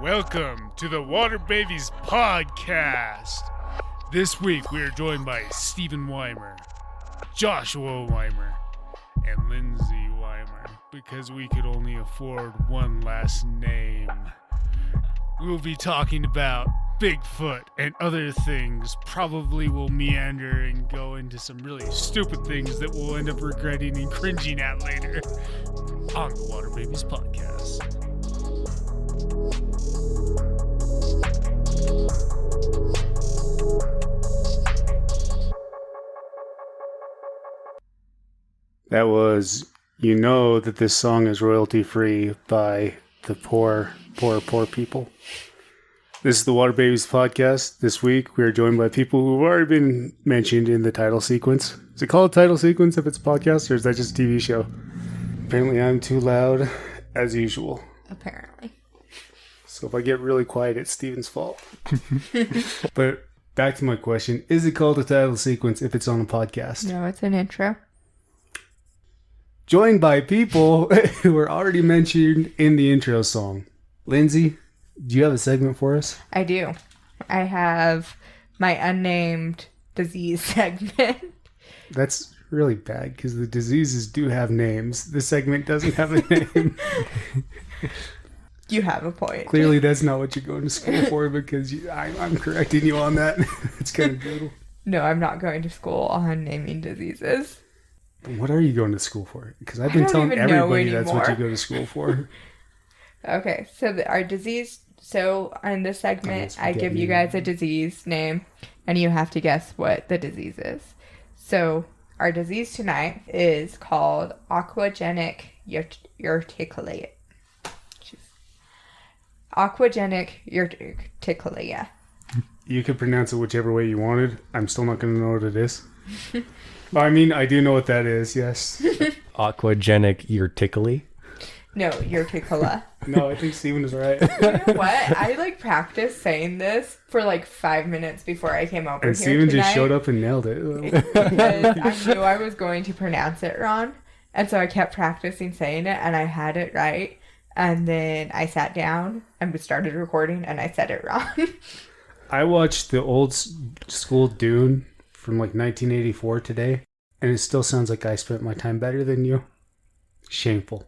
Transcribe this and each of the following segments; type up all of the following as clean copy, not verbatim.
Welcome to the Water Babies Podcast. This week we are joined by Stephen Weimer, Joshua Weimer, and Lindsay Weimer because we could only afford one last name. We will be talking about Bigfoot and other things. Probably will meander and go into some really stupid things that we'll end up regretting and cringing at later on the Water Babies Podcast. That was, you know that this song is royalty free by the poor people. This is the Water Babies Podcast. This week we are joined by people who have already been mentioned in the title sequence. Is it called a title sequence if it's a podcast, or is that just a TV show? Apparently I'm too loud as usual. Apparently. So if I get really quiet, it's Steven's fault. But back to my question. Is it called a title sequence if it's on a podcast? No, it's an intro. Joined by people who were already mentioned in the intro song. Lindsay, do you have a segment for us? I do. I have my unnamed disease segment. That's really bad because the diseases do have names. The segment doesn't have a name. You have a point. Clearly that's not what you're going to school for because I'm correcting you on that. It's kind of brutal. No, I'm not going to school on naming diseases. What are you going to school for? Because I've been telling everybody that's what you go to school for. Okay, so our disease... So in this segment, I give you guys a disease name, and you have to guess what the disease is. So our disease tonight is called aquagenic urticaria. Aquagenic urticaria. You could pronounce it whichever way you wanted. I'm still not going to know what it is. I mean, I do know what that is, yes. Aquagenic urticaria? No, urticula. No, I think Steven is right. You know what? I practiced saying this for 5 minutes before I came over and here Steven tonight. just showed up and nailed it. Because I knew I was going to pronounce it wrong. And so I kept practicing saying it and I had it right. And then I sat down and we started recording and I said it wrong. I watched the old school Dune from 1984 today, and it still sounds like I spent my time better than you. Shameful.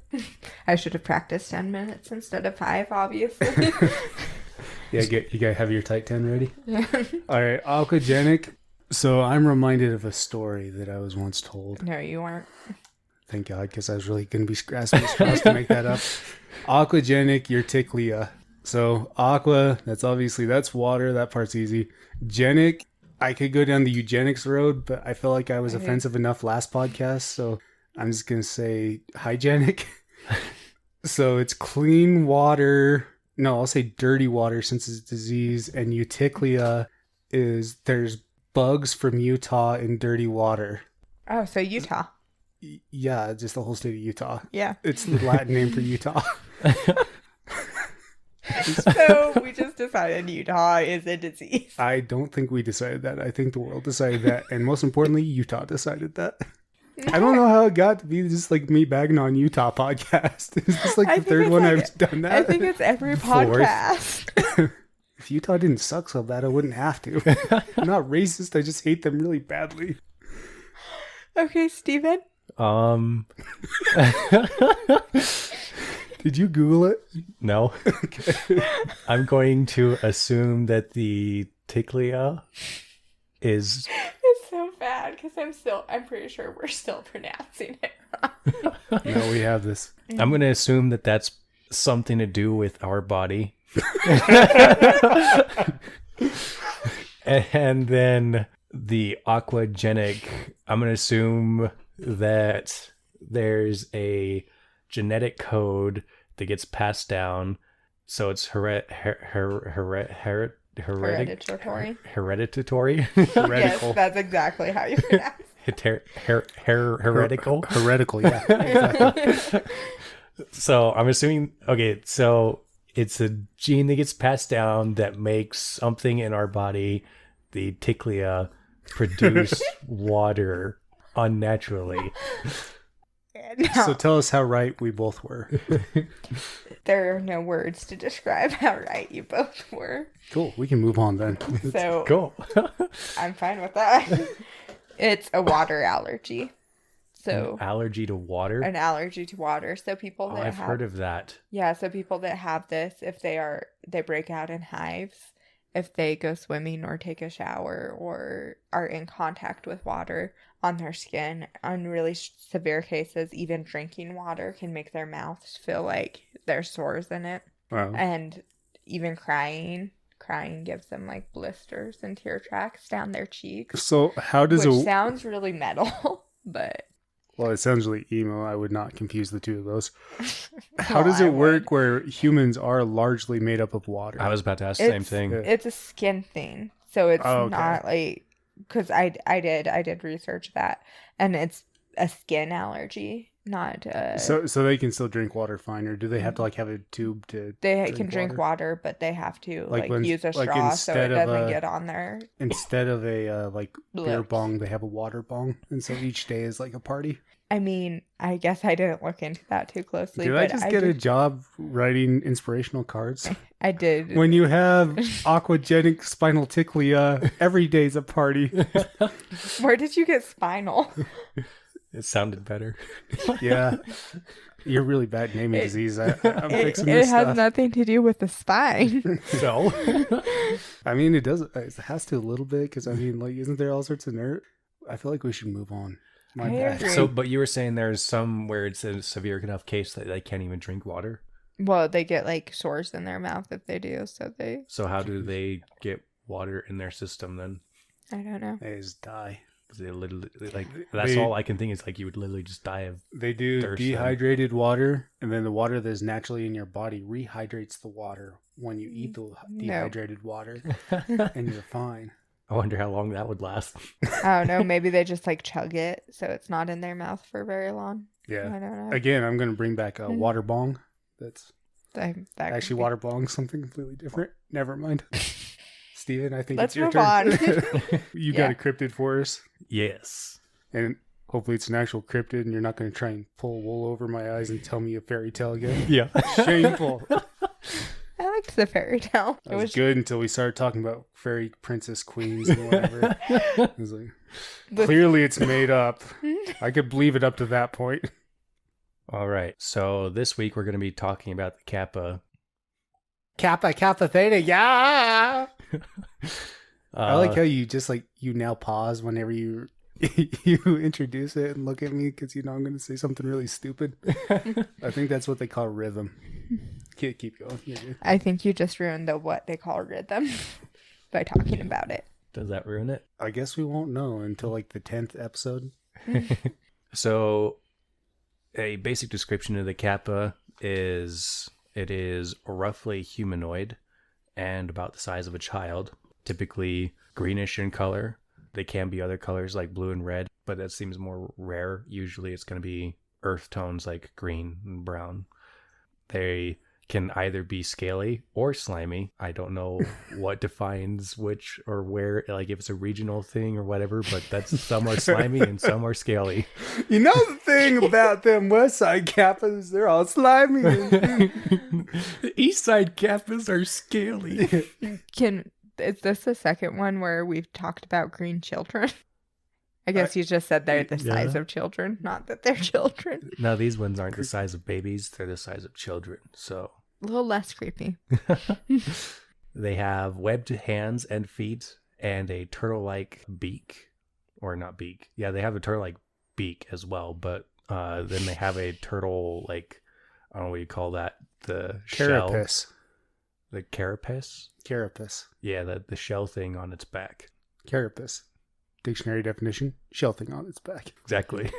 I should have practiced 10 minutes instead of 5, obviously. Yeah, you gotta have your tight 10 ready. Yeah. All right, aquagenic. So I'm reminded of a story that I was once told. No, you weren't. Thank God, because I was really going to be grasping straws to make that up. Aquagenic urticaria. So aqua, that's water. That part's easy. Genic, I could go down the eugenics road, but I feel like I was offensive enough last podcast, so I'm just going to say hygienic. So it's clean water. No, I'll say dirty water since it's a disease. And urticaria is there's bugs from Utah in dirty water. Oh, so Utah. Yeah, just the whole state of Utah. Yeah. It's the Latin name for Utah. So we just decided Utah is a disease. I don't think we decided that. I think the world decided that. And most importantly, Utah decided that. I don't know how it got to be just me bagging on Utah podcast. Is this the third one I've done that? I think it's every podcast. If Utah didn't suck so bad, I wouldn't have to. I'm not racist. I just hate them really badly. Okay, Steven. Did you Google it? No. Okay. I'm going to assume that the ticlia is... It's so bad because I'm pretty sure we're still pronouncing it wrong. No, we have this. I'm going to assume that that's something to do with our body. And then the aquagenic, I'm going to assume that there's a genetic code that gets passed down, so it's hereditary. Heretical. Yes, that's exactly how you pronounce it. Heretical. Heretical, yeah. Exactly. So I'm assuming, okay, so it's a gene that gets passed down that makes something in our body, the ticlia, produce water unnaturally. No, So tell us how right we both were. there are no words to describe how right you both were. Cool. We can move on then. So Cool. I'm fine with that. It's a water allergy. So Allergy to water? an allergy to water. So people Oh, that I've have heard of that. Yeah, so people that have this, if they break out in hives, if they go swimming or take a shower or are in contact with water on their skin, on really severe cases, even drinking water can make their mouths feel like there's sores in it. Wow. And even crying gives them like blisters and tear tracks down their cheeks, So how does which it... sounds really metal, but Well, it sounds really emo. I would not confuse the two of those. How well, does I it work would. where humans are largely made up of water? I was about to ask the same It's- thing. Yeah. It's a skin thing, so it's Oh, okay. not like, because I did research that, and it's a skin allergy, not So they can still drink water fine, or do they have to like have a tube to they can drink water, but they have to Like like when- use a like straw so it instead of doesn't a- get on there. instead of a like beer Lips. bong, they have a water bong, and so each day is like a party. I mean, I guess I didn't look into that too closely, Did but I just get a did, job writing inspirational cards? I did. When you have aquagenic spinal ticlia, every day's a party. Where did you get spinal? It sounded better. Yeah. You're really bad naming disease. I'm fixing It this has stuff. nothing to do with the spine. So, I mean, it does. It has to a little bit because I mean, like, isn't there all sorts of nerve? I feel like we should move on. My I bad. agree. so, but you were saying there's some where it's a severe enough case that they can't even drink water. Well, they get like sores in their mouth if they do, so they, So how do they get water in their system then? I don't know. They just die. They literally like that's all I can think is like you would literally just die of. They do Thirst, dehydrated water, and then the water that is naturally in your body rehydrates the water when you eat the dehydrated water, and you're fine. I wonder how long that would last. I don't know. Maybe they just like chug it, so it's not in their mouth for very long. I Yeah. don't know. Again, I'm going to bring back a water bong. That's That could actually be- water bong, something completely different. Never mind. Steven, I think Let's it's your move turn. on. You got Yeah. a cryptid for us, Yes. and hopefully it's an actual cryptid, and you're not going to try and pull wool over my eyes and tell me a fairy tale again. Yeah. Shameful. I liked the fairy tale. That was good until we started talking about fairy princess queens and whatever. It was like, The- clearly it's made up. I could believe it up to that point. All right. So this week we're going to be talking about the Kappa. Kappa Theta, yeah. I like Uh, how you just like you now pause whenever you you introduce it and look at me because you know I'm going to say something really stupid. I think that's what they call rhythm. Keep going. You're good. I think you just ruined the what they call rhythm by talking about it. Does that ruin it? I guess we won't know until like the 10th episode. So, a basic description of the Kappa is it is roughly humanoid and about the size of a child, typically greenish in color. They can be other colors like blue and red, but that seems more rare. Usually it's going to be earth tones like green and brown. They can either be scaly or slimy. I don't know what defines which or where, like if it's a regional thing or whatever, but that's some are slimy and some are scaly. You know the thing about them West Side Kappas, they're all slimy. The East Side Kappas are scaly. Is this the second one where we've talked about green children? I guess you just said they're the size Yeah. of children, not that they're children. No, these ones aren't the size of babies. They're the size of children. So A little less creepy. they have webbed hands and feet and a turtle-like beak. Or not beak. Yeah, they have a turtle-like beak as well. But then they have a turtle-like, I don't know what you call that. The shell. Carapace. The carapace? Carapace. Yeah, the shell thing on its back. Carapace. Dictionary definition, shell thing on its back. Exactly.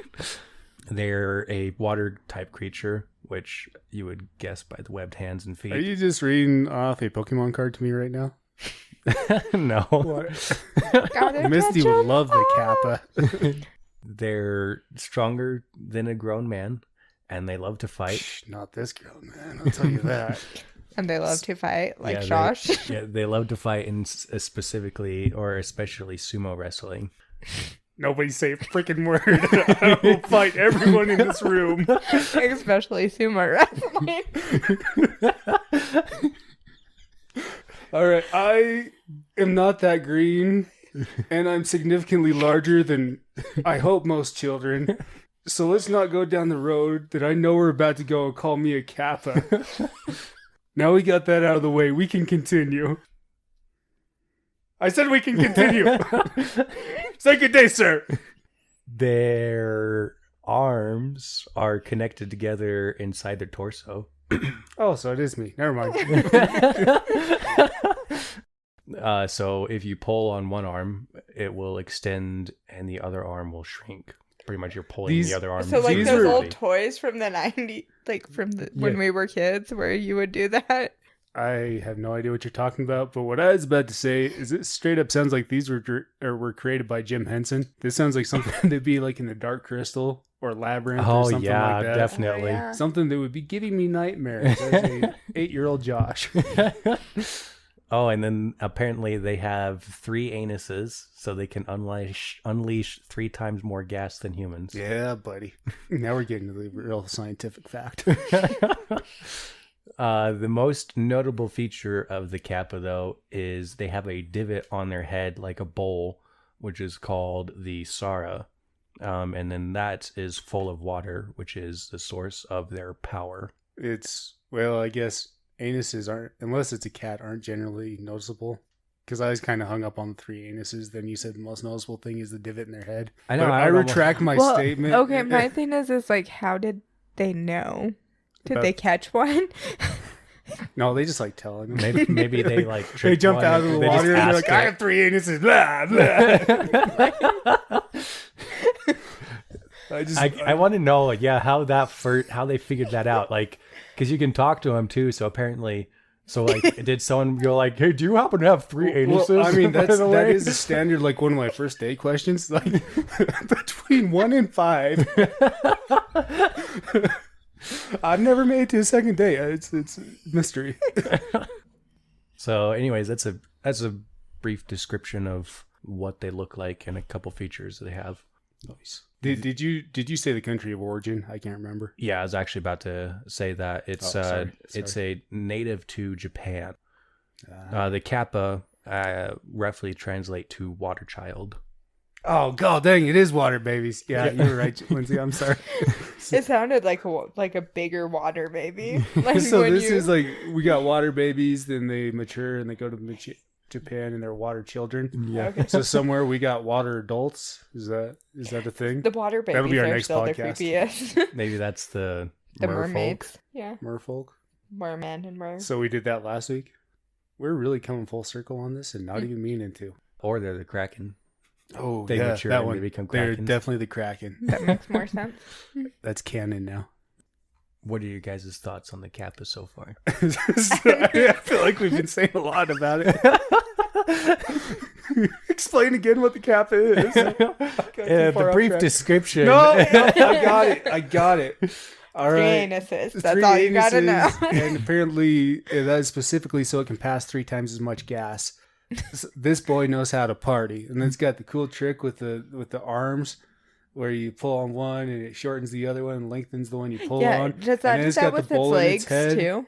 They're a water type creature, which you would guess by the webbed hands and feet. Are you just reading off a Pokemon card to me right now? No. Misty would love the Kappa. They're stronger than a grown man, and they love to fight. Shh, not this girl, man. I'll tell you that. And they love to fight, like Yeah, Josh. They love to fight in specifically or especially sumo wrestling. Nobody say a freaking word. I will fight everyone in this room. Especially sumo wrestling. All right, I am not that green, and I'm significantly larger than I hope most children. So let's not go down the road that I know we're about to go and call me a Kappa. Now we got that out of the way. We can continue. I said we can continue. Say good day, sir. Their arms are connected together inside their torso. Oh, so it is me. Never mind. So if you pull on one arm, it will extend and the other arm will shrink. Pretty much you're pulling the other arm. So like These those are- old toys from the 90s, like from when we were kids, where you would do that. I have no idea what you're talking about, but what I was about to say is it straight up sounds like these were created by Jim Henson. This sounds like something that'd be like in the Dark Crystal or Labyrinth or something like that. Definitely. Oh, yeah. Something that would be giving me nightmares as a 8-year-old Josh. Oh, and then apparently they have 3 anuses, so they can unleash 3 times more gas than humans. Yeah, buddy. Now we're getting to the real scientific fact. The most notable feature of the Kappa, though, is they have a divot on their head like a bowl, which is called the Sara. And then that is full of water, which is the source of their power. I guess anuses aren't, unless it's a cat, aren't generally noticeable. Because I was kind of hung up on the 3 anuses. Then you said the most noticeable thing is the divot in their head. I know. But I retract my statement. Okay, my thing is like, how did they know? Did they catch one? No, they just like telling them. Maybe they like They tricked jump one out of the they just water and they're asked like, I it. have 3 anuses. Blah, blah. I want to know, like, how they figured that out, like, because you can talk to them too. So apparently, like, did someone go like, "Hey, do you happen to have 3 anuses?" Well, I mean, by that the way? is a standard, like one of my first date questions. Like between 1 and 5. I've never made it to a second date. It's a mystery. So, anyways, that's a brief description of what they look like and a couple features they have. Nice. Did you say the country of origin? I can't remember. Yeah, I was actually about to say that it's Sorry. it's a native to Japan. The Kappa roughly translate to water child. Oh god, dang! It is water babies. Yeah, you were right, Lindsay. I'm sorry. It sounded like a bigger water baby. Like So when this is like we got water babies, then they mature and they go to Japan and they're water children. Yeah. Okay. So somewhere we got water adults. Is that a thing? The water babies That'll be our are next still podcast. the creepiest. Maybe that's the merfolk. mermaids. Yeah, Merfolk. merman and mer. So we did that last week. We're really coming full circle on this and not even meaning to. Or they're the Kraken. Oh, They yeah, mature that and one. they become They're Krakens. definitely the Kraken. That makes more sense. That's canon now. What are your guys' thoughts on the Kappa so far? I feel like we've been saying a lot about it. Explain again what the Kappa is. The brief description. No, I got it. All right. 3 anuses. That's 3 all you gotta know. anuses, and apparently that is specifically so it can pass 3 times as much gas. This boy knows how to party, and then it's got the cool trick with the arms, where you pull on one and it shortens the other one and lengthens the one you pull Yeah, on. does that And then do it's that got the with its bowl in legs head. too?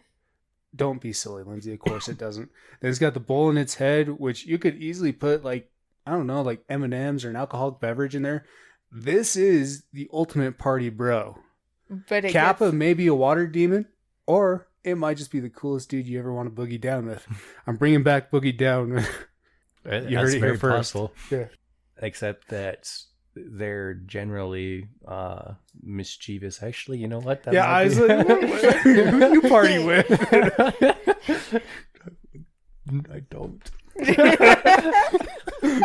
Don't be silly, Lindsay. Of course it doesn't. Then it's got the bowl in its head, which you could easily put like M&Ms or an alcoholic beverage in there. This is the ultimate party bro. But it Kappa gets, may be a water demon, or it might just be the coolest dude you ever want to boogie down with. I'm bringing back boogie down. That's You heard it here very first. possible. Yeah. Except that they're generally mischievous. Actually, you know what? That Yeah, might I was be- like, who you party with? I don't.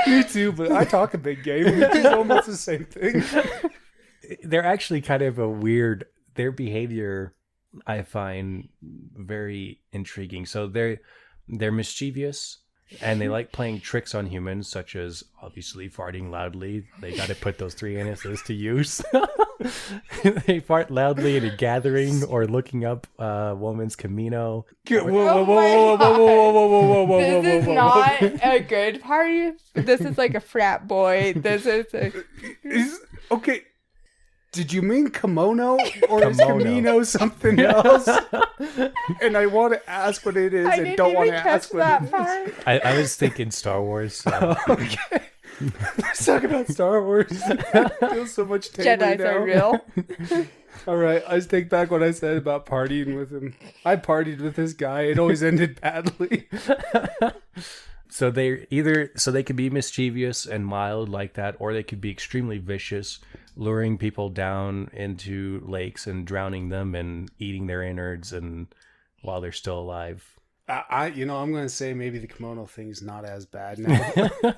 Me too, but I talk a big game. It's almost the same thing. They're actually kind of a weird. Their behavior, I find very intriguing. So they're mischievous, And they like playing tricks on humans, such as obviously farting loudly. They got to put those three anuses to use. They fart loudly in a gathering or looking up a woman's Camino. Whoa, whoa, whoa, whoa, whoa, whoa, whoa, whoa, whoa, This whoa, is whoa, not whoa. a good party. This is like a frat boy. This is Okay. Did you mean kimono or is Kimono. Camino something else? And I want to ask what it is I and didn't don't want even to catch ask what that it is. part. I was thinking Star Wars. So. Okay. Let's talk about Star Wars. I feel so much tamer Jedis now. are real. All right, I just take back what I said about partying with him. I partied with this guy. It always ended badly. So they could be mischievous and mild like that, or they could be extremely vicious, luring people down into lakes and drowning them and eating their innards and while they're still alive. I'm going to say maybe the kimono thing's not as bad now.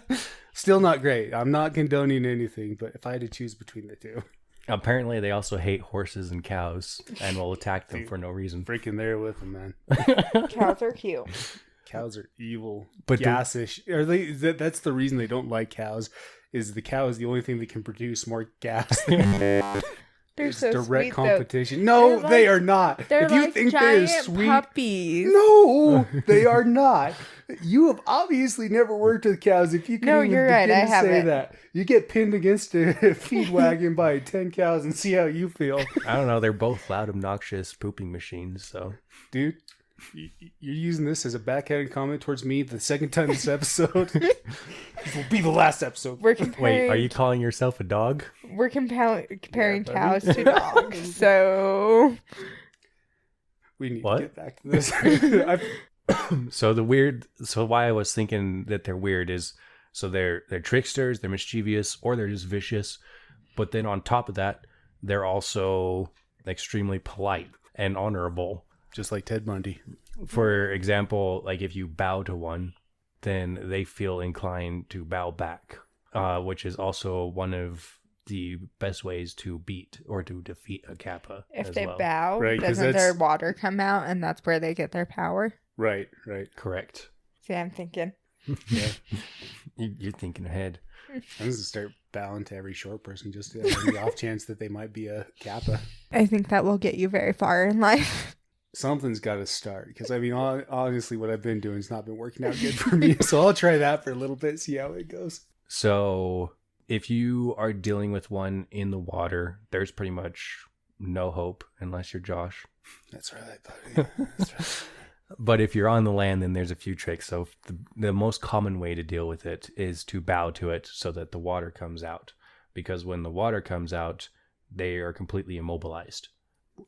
Still not great. I'm not condoning anything, but if I had to choose between the two. Apparently, they also hate horses and cows and will attack them for no reason. Freaking there with them, man. Cows are cute. Cows are evil. But Gassish. That's the reason they don't like cows, is the cow is the only thing that can produce more gas than They're so direct sweet, competition. No, They're they like- are not. They're If you like think they're giant sweet, puppies. no, they are not. You have obviously never worked with cows. If you can No, even you're right, begin I to say haven't. that, you get pinned against a feed wagon by 10 cows and see how you feel, I don't know. They're both loud, obnoxious pooping machines. So dude. You're using this as a backhanded comment towards me the second time this episode. This will be the last episode. We're comparing. wait, are you calling yourself a dog? We're comparing Yeah, cows buddy. to dogs. So We need What? to get back to this. So why I was thinking that they're weird is so they're tricksters, they're mischievous, or they're just vicious. But then on top of that, they're also extremely polite and honorable. Just like Ted Bundy. For example, like if you bow to one, then they feel inclined to bow back, which is also one of the best ways to beat or to defeat a Kappa. if as they well. bow, Right, 'cause doesn't their that's- water come out, and that's where they get their power? Right, right. Correct. See, I'm thinking. Yeah. You're thinking ahead. I'm just going to start bowing to every short person just on the off chance that they might be a Kappa. I think that will get you very far in life. Something's got to start. Because, I mean, honestly, what I've been doing has not been working out good for me. So I'll try that for a little bit, see how it goes. So if you are dealing with one in the water, there's pretty much no hope unless you're Josh. That's right, buddy. That's right. But if you're on the land, then there's a few tricks. So the most common way to deal with it is to bow to it so that the water comes out. Because when the water comes out, they are completely immobilized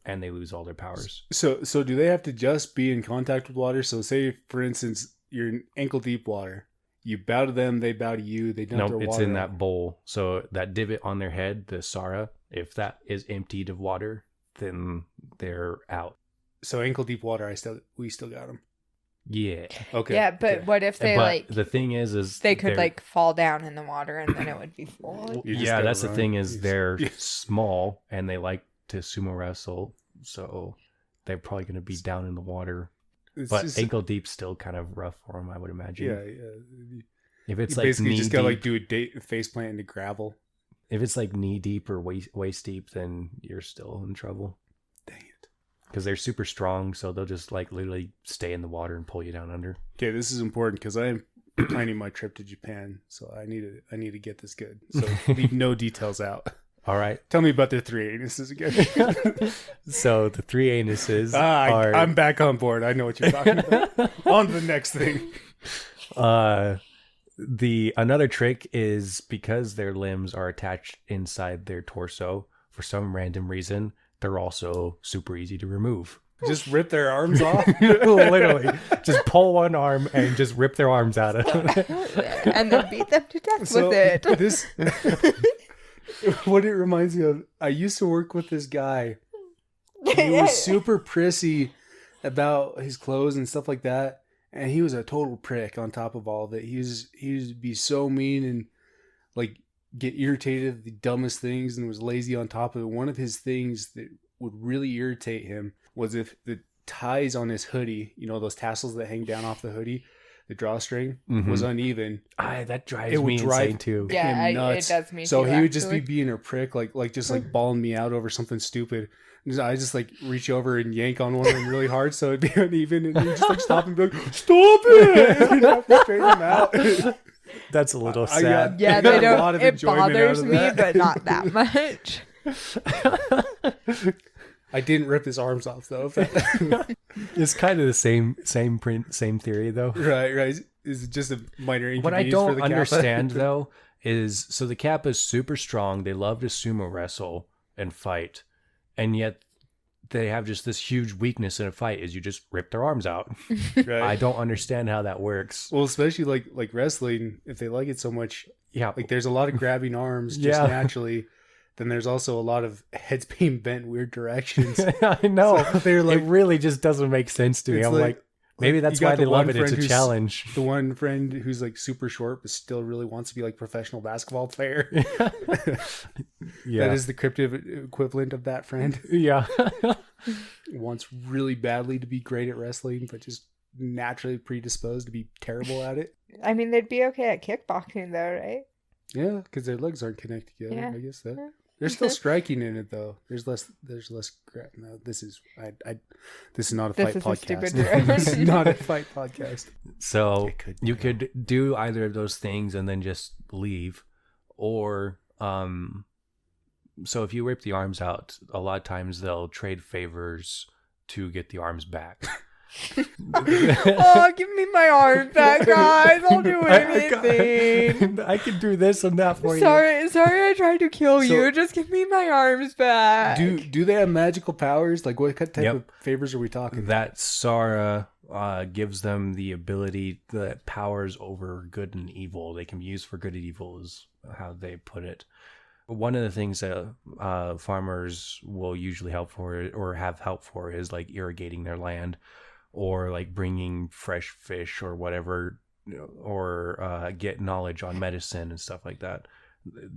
and they lose all their powers. So do they have to just be in contact with water? So say, for instance, you're in ankle deep water. You bow to them, they bow to you. They dump No, their it's water in out. that bowl. So that divot on their head, the Sara, if that is emptied of water, then they're out. So ankle deep water, we still got them. Yeah. Okay. Yeah, but okay. what if they But the thing is they could they're- like fall down in the water and then it would be full? You just yeah, gotta that's the run. thing is You they're just- small and they like to sumo wrestle, so they're probably going to be down in the water. It's But just- ankle deep's still kind of rough for them, I would imagine. yeah. If it's You like basically knee just deep, gotta like do a face plant into gravel. if it's like knee deep or waist deep, then you're still in trouble Dang it. because they're super strong. So they'll just like literally stay in the water and pull you down under. Okay, this is important because I'm planning my trip to Japan, so I need to get this good. So leave no details out. All right. Tell me about the three anuses again. So the three anuses are. I'm back on board. I know what you're talking about. On to the next thing. Another trick is because their limbs are attached inside their torso for some random reason, they're also super easy to remove. Just rip their arms off. Literally, just pull one arm and just rip their arms out of it. And then beat them to death So with it. this, what it reminds me of, I used to work with this guy. He was super prissy about his clothes and stuff like that, and he was a total prick. On top of all of it, he would be so mean and like get irritated at the dumbest things, and was lazy on top of it. One of his things that would really irritate him was if the ties on his hoodie, you know, those tassels that hang down off the hoodie, the drawstring Mhm. was uneven, That drives it would me drive insane too. Yeah, him nuts. it does me So too, he would just be actually. being a prick, like just like bawling me out over something stupid. And I just like reach over and yank on one of them really hard so it'd be uneven, and he'd just like stop and be like, "Stop it!" And I'd straighten him out. That's a little I sad. got- Yeah, I got they a don't. lot of It enjoyment out bothers of me, that. but not that much. I didn't rip his arms off though. It's kind of the same theory though. Right. Is it just a minor inconvenience What I for don't the Kappa? understand though is, so the Kappa is super strong. They love to sumo wrestle and fight, and yet they have just this huge weakness in a fight: is you just rip their arms out. Right. I don't understand how that works. Well, especially like wrestling, if they like it so much, Yeah, like there's a lot of grabbing arms just Yeah. naturally. Then there's also a lot of heads being bent weird directions. I know. So they're like, it really just doesn't make sense to me. it's I'm like, maybe that's you got why they the love one it. It's friend a who's- challenge. the one friend who's like super short but still really wants to be like professional basketball player. Yeah, That is the cryptic equivalent of that friend. yeah. Wants really badly to be great at wrestling, but just naturally predisposed to be terrible at it. I mean, they'd be okay at kickboxing, though, right? Yeah, because their legs aren't connected together. Yeah. I guess that they're still striking in it though. There's less. No, this is this is not a This fight is a podcast. stupid This is reference. not a fight podcast. So It could you be. could do either of those things and then just leave, or so if you rip the arms out, a lot of times they'll trade favors to get the arms back. Oh, give me my arms back, guys! I'll do anything. I can do this and that for you. Sorry, I tried to kill So- you. Just give me my arms back. Do they have magical powers? Like what type Yep. of favors are we talking? That Sara gives them the ability, the powers over good and evil. They can be used for good and evil, is how they put it. One of the things that farmers will usually help for, or have help for, is like irrigating their land, or like bringing fresh fish or whatever, or get knowledge on medicine and stuff like that.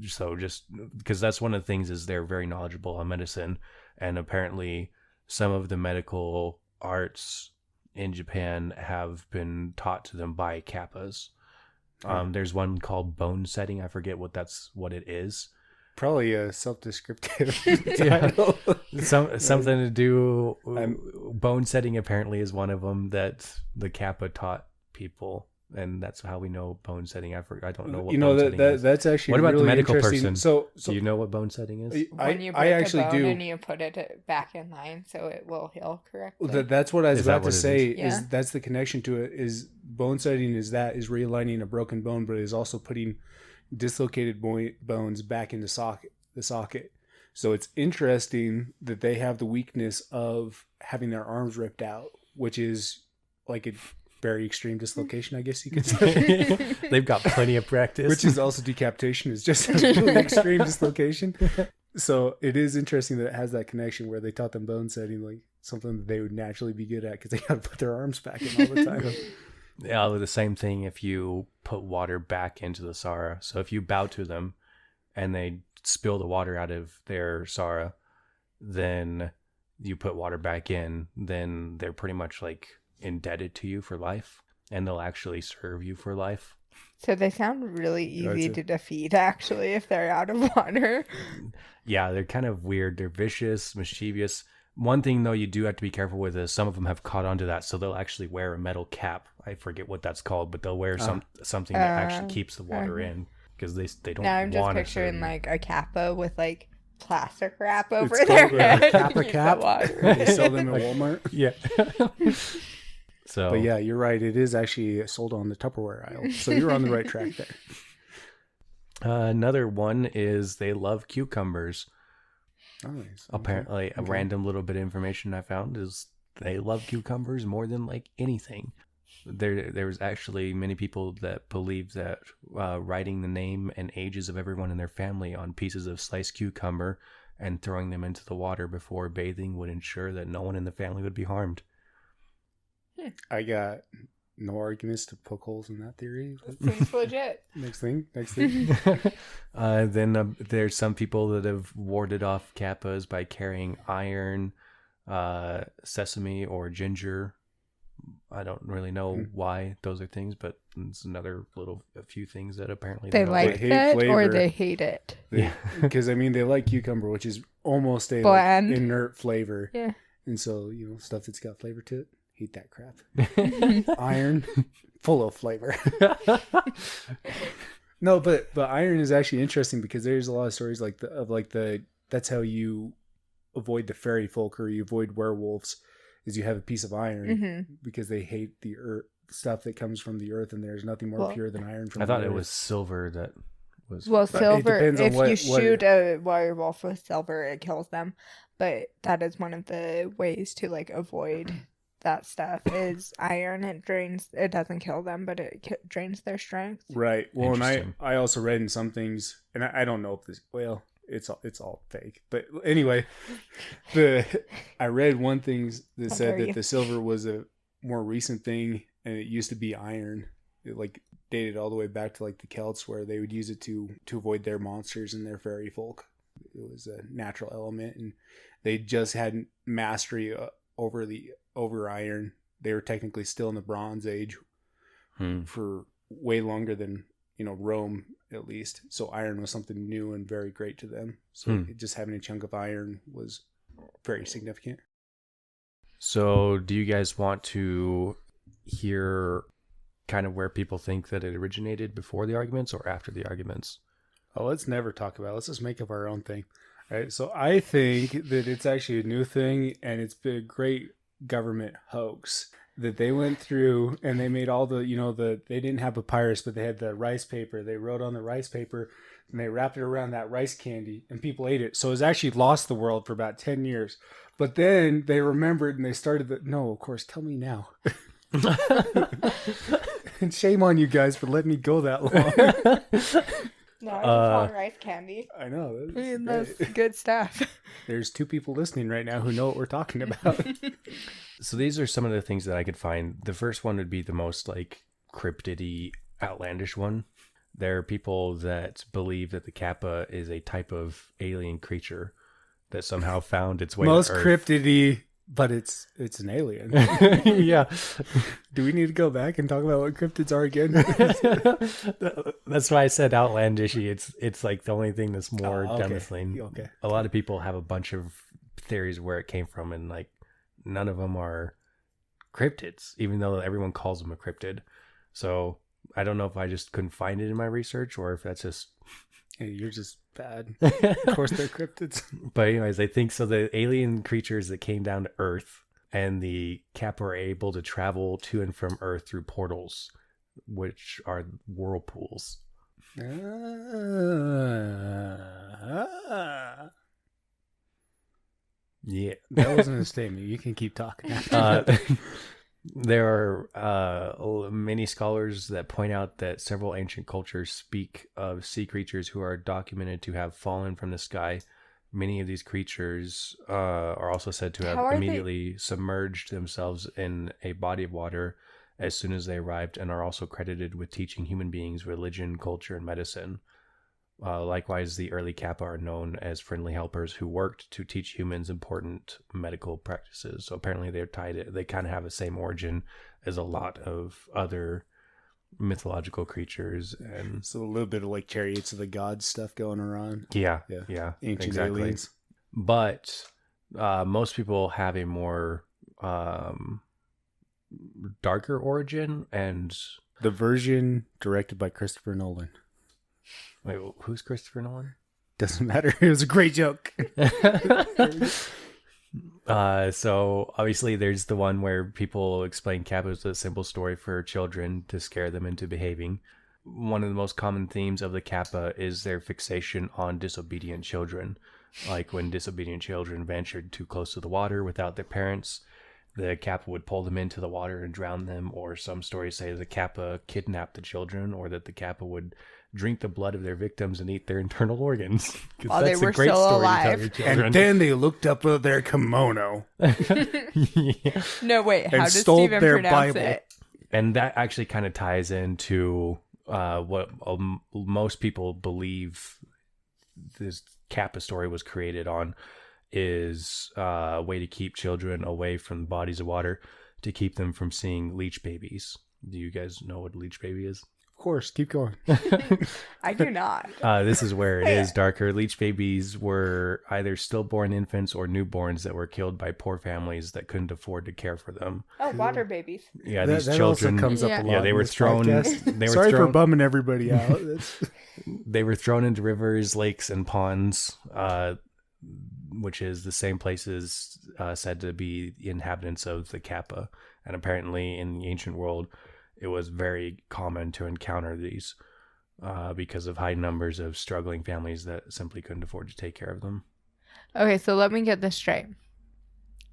So just because that's one of the things, is they're very knowledgeable on medicine, and apparently some of the medical arts in Japan have been taught to them by Kappas. There's one called bone setting. I forget what it is. Probably a self-descriptive Yeah. title. Something to do. I'm- Bone setting apparently is one of them that the Kappa taught people, and that's how we know bone setting. I don't know what You know bone that, setting that is. that's actually What about the really medical interesting. person? So Do you know what bone setting is? when you I break actually a bone do. and you put it back in line so it will heal correctly. That's what I was Is that about to what it say. is? Yeah. Is that's the connection to it? Is bone setting is realigning a broken bone, but is also putting dislocated bones back into the socket. So it's interesting that they have the weakness of having their arms ripped out, which is like a very extreme dislocation, I guess you could say. They've got plenty of practice. Which is also decapitation, is just a really extreme dislocation. So it is interesting that it has that connection where they taught them bone setting, like something that they would naturally be good at because they got to put their arms back in all the time. Yeah, the same thing if you put water back into the Sara. So if you bow to them and they spill the water out of their Sara, then you put water back in, then they're pretty much like indebted to you for life, and they'll actually serve you for life. So they sound really easy Gotcha. to defeat, actually, if they're out of water. Yeah, they're kind of weird. They're vicious, mischievous. One thing, though, you do have to be careful with is some of them have caught onto that, so they'll actually wear a metal cap. I forget what that's called, but they'll wear something that actually keeps the water in, because they don't Now I'm just want to picturing serve you. like a Kappa with like plastic wrap over It's their called a head. to Kappa keep the cap. water. They sell them at Walmart. Yeah. So But yeah, you're right. It is actually sold on the Tupperware aisle. So you're on the right track there. another one is they love cucumbers. Nice. Apparently, a Okay. random little bit of information I found is they love cucumbers more than like anything. There was actually many people that believe that writing the name and ages of everyone in their family on pieces of sliced cucumber and throwing them into the water before bathing would ensure that no one in the family would be harmed. I got no arguments to poke holes in that theory. Seems legit. Next thing. Then there's some people that have warded off Kappas by carrying iron, sesame, or ginger I don't really know why those are things, but it's a few things that apparently They don't like hate that or flavor. they hate it. Because I mean, they like cucumber, which is almost a Bland. inert flavor. Yeah. And so, stuff that's got flavor to it, hate that crap. Iron, full of flavor. No, but iron is actually interesting because there's a lot of stories that's how you avoid the fairy folk or you avoid werewolves is you have a piece of iron because they hate the earth stuff that comes from the earth, and there's nothing more pure than iron from I thought the it earth. was silver that was. Well, silver, depends on if you shoot a werewolf with silver, it kills them. But that is one of the ways to like avoid that stuff is iron. It doesn't kill them, but it drains their strength. Right. Well, and I also read in some things, and I don't know if this, it's all fake. But anyway, I read one thing that said that the silver was a more recent thing, and it used to be iron. It like dated all the way back to like the Celts, where they would use it to avoid their monsters and their fairy folk. It was a natural element, and they just had mastery over iron. They were technically still in the Bronze Age for way longer than Rome, at least. So iron was something new and very great to them. So just having a chunk of iron was very significant. So do you guys want to hear kind of where people think that it originated before the arguments or after the arguments? Oh, let's never talk about it. Let's just make up our own thing. All right. So I think that it's actually a new thing, and it's been a great government hoax that they went through, and they made all the, they didn't have papyrus, but they had the rice paper. They wrote on the rice paper, and they wrapped it around that rice candy, and people ate it. So it's actually lost the world for about 10 years. But then they remembered, and they started no, of course, tell me now. And shame on you guys for letting me go that long. No, I just want rice candy. I know. That's good stuff. There's 2 people listening right now who know what we're talking about. So these are some of the things that I could find. The first one would be the most like cryptid-y, outlandish one. There are people that believe that the Kappa is a type of alien creature that somehow found its way most to Earth. cryptid-y, but it's an alien. Yeah. Do we need to go back and talk about what cryptids are again? That's why I said outlandishy. It's like the only thing that's more down this lane. Okay. A lot of people have a bunch of theories where it came from, and like none of them are cryptids, even though everyone calls them a cryptid. So I don't know if I just couldn't find it in my research or if that's just... Hey, you're just bad. Of course they're cryptids. But anyways, I think so. The alien creatures that came down to Earth and the Kappa are able to travel to and from Earth through portals, which are whirlpools. Yeah. That wasn't a statement. You can keep talking. There are many scholars that point out that several ancient cultures speak of sea creatures who are documented to have fallen from the sky. Many of these creatures are also said to have immediately submerged themselves in a body of water as soon as they arrived, and are also credited with teaching human beings religion, culture, and medicine. Likewise, the early Kappa are known as friendly helpers who worked to teach humans important medical practices. So apparently they're tied. They kind of have the same origin as a lot of other mythological creatures, and so a little bit of like chariots of the gods stuff going around. Yeah, ancient aliens. But most people have a more darker origin, and the version directed by Christopher Nolan. Wait, who's Christopher Nolan? Doesn't matter. It was a great joke. So obviously there's the one where people explain Kappa as a simple story for children to scare them into behaving. One of the most common themes of the Kappa is their fixation on disobedient children. Like when disobedient children ventured too close to the water without their parents, the Kappa would pull them into the water and drown them. Or some stories say the Kappa kidnapped the children, or that the Kappa would drink the blood of their victims and eat their internal organs. While they were still alive. And then they looked up their kimono. Yeah. No, wait. How does stole Steven their pronounce Bible. it? And that actually kind of ties into what most people believe this Kappa story was created on, is a way to keep children away from bodies of water to keep them from seeing leech babies. Do you guys know what a leech baby is? Of course, keep going. I do not. This is where it is darker. Leech babies were either stillborn infants or newborns that were killed by poor families that couldn't afford to care for them. Oh, water babies. Yeah, that, these that children. also comes up Yeah. a lot. Yeah, they in were this thrown. podcast. They were Sorry thrown, for bumming everybody out. That's- They were thrown into rivers, lakes, and ponds, which is the same places said to be the inhabitants of the Kappa. And apparently, in the ancient world, it was very common to encounter these because of high numbers of struggling families that simply couldn't afford to take care of them. Okay, so let me get this straight.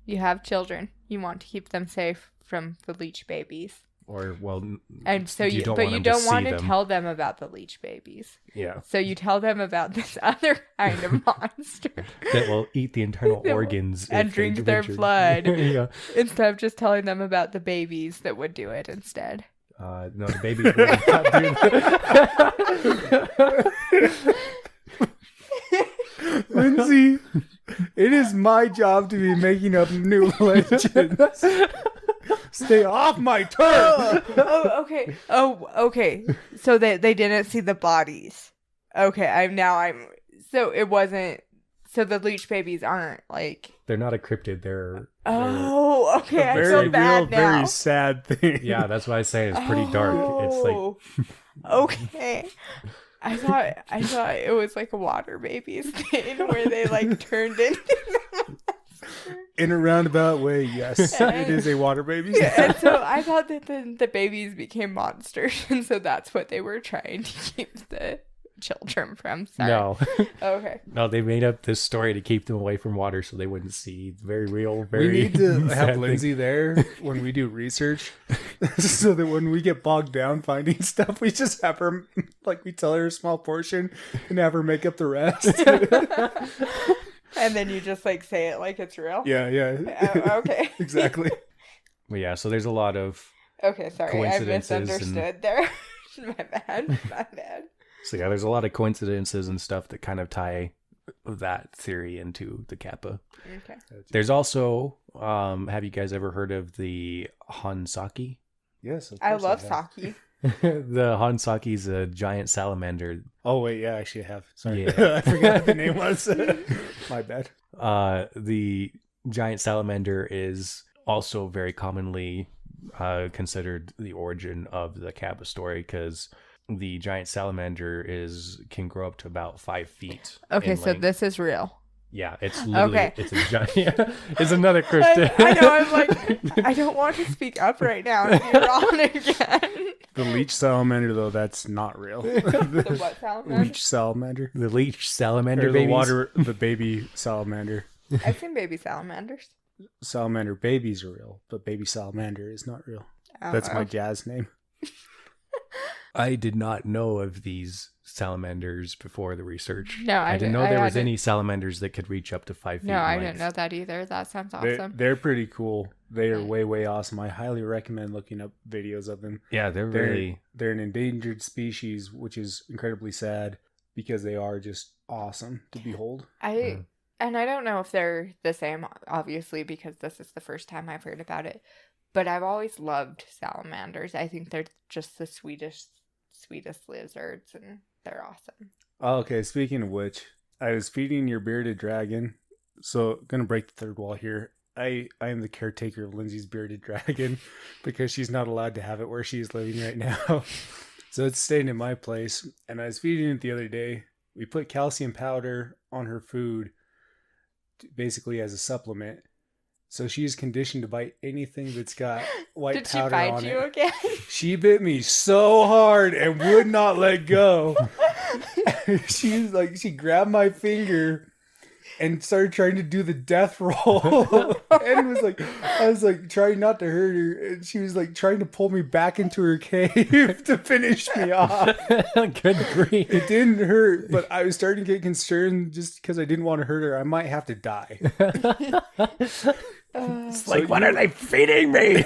You have children. You want to keep them safe from the leech babies. Or, well, And so you don't want you them to don't want see to them. tell them about the leech babies. Yeah, So you tell them about this other kind of monster that will eat the internal That will- organs and if they drink their ventured. blood. Yeah. instead of just telling them about the babies that would do it instead. No, the babies would not do that. Lindsay, it is my job to be making up new legends. Stay off my turf. Okay. Oh, okay. So they didn't see the bodies. Okay, so it wasn't. So the leech babies aren't like. They're not a cryptid. They're Oh, okay. I Very feel bad real, now. very sad thing. yeah. That's why I say it's pretty dark. It's like Oh, okay. I thought it was like a water babies thing where they like turned into. In a roundabout way, yes, it is a water baby. And so I thought that the babies became monsters, and so that's what they were trying to keep the children from. Sorry. no, Okay. no. They made up this story to keep them away from water so they wouldn't see. It's very real. Very. We need to sad have thing. Lindsay there when we do research, so that when we get bogged down finding stuff, we just have her, like, we tell her a small portion and have her make up the rest. And then you just like say it like it's real. yeah. Oh, okay. Exactly. But yeah, so there's a lot of. Okay, sorry, I Coincidences and- misunderstood there. My bad. So yeah, there's a lot of coincidences and stuff that kind of tie that theory into the Kappa. Okay. There's also, have you guys ever heard of the Hansaki? Yes, I love have. sake. The Hansaki is a giant salamander. Oh wait, yeah, actually I have. Sorry, Yeah. I forgot what the name was. My bad. The giant salamander is also very commonly considered the origin of the Kappa story because the giant salamander can grow up to about 5 feet. Okay, in so length. this is real. Yeah, it's literally Okay. it's a giant. It's another cryptid. I know. I'm like, I don't want to speak up right now. And you're on again. The leech salamander, though, that's not real. The what salamander? Leech salamander. The leech salamander Or the babies. the baby salamander. I've seen baby salamanders. Salamander babies are real, but baby salamander is not real. Oh, That's my oh. jazz name. I did not know of these salamanders before the research. No, I didn't didn't- know there I was didn't- any salamanders that could reach up to 5 feet. No, in I length. didn't know that either. That sounds They're, awesome. they're pretty cool. They are way awesome. I highly recommend looking up videos of them. Yeah, they're really. They're an endangered species, which is incredibly sad because they are just awesome to behold. And I don't know if they're the same, obviously, because this is the first time I've heard about it. But I've always loved salamanders. I think they're just the sweetest lizards, and they're awesome. Oh, okay, speaking of which, I was feeding your bearded dragon. So, gonna break the third wall here. I am the caretaker of Lindsay's bearded dragon because she's not allowed to have it where she's living right now. So it's staying in my place. And I was feeding it the other day. We put calcium powder on her food basically as a supplement. So she's conditioned to bite anything that's got white Did she powder bite on you it. again? She bit me so hard and would not let go. She grabbed my finger and started trying to do the death roll. And I was like trying not to hurt her. And she was like trying to pull me back into her cave to finish me off. Good grief. It didn't hurt, but I was starting to get concerned just because I didn't want to hurt her. I might have to die. It's like, what are they feeding me?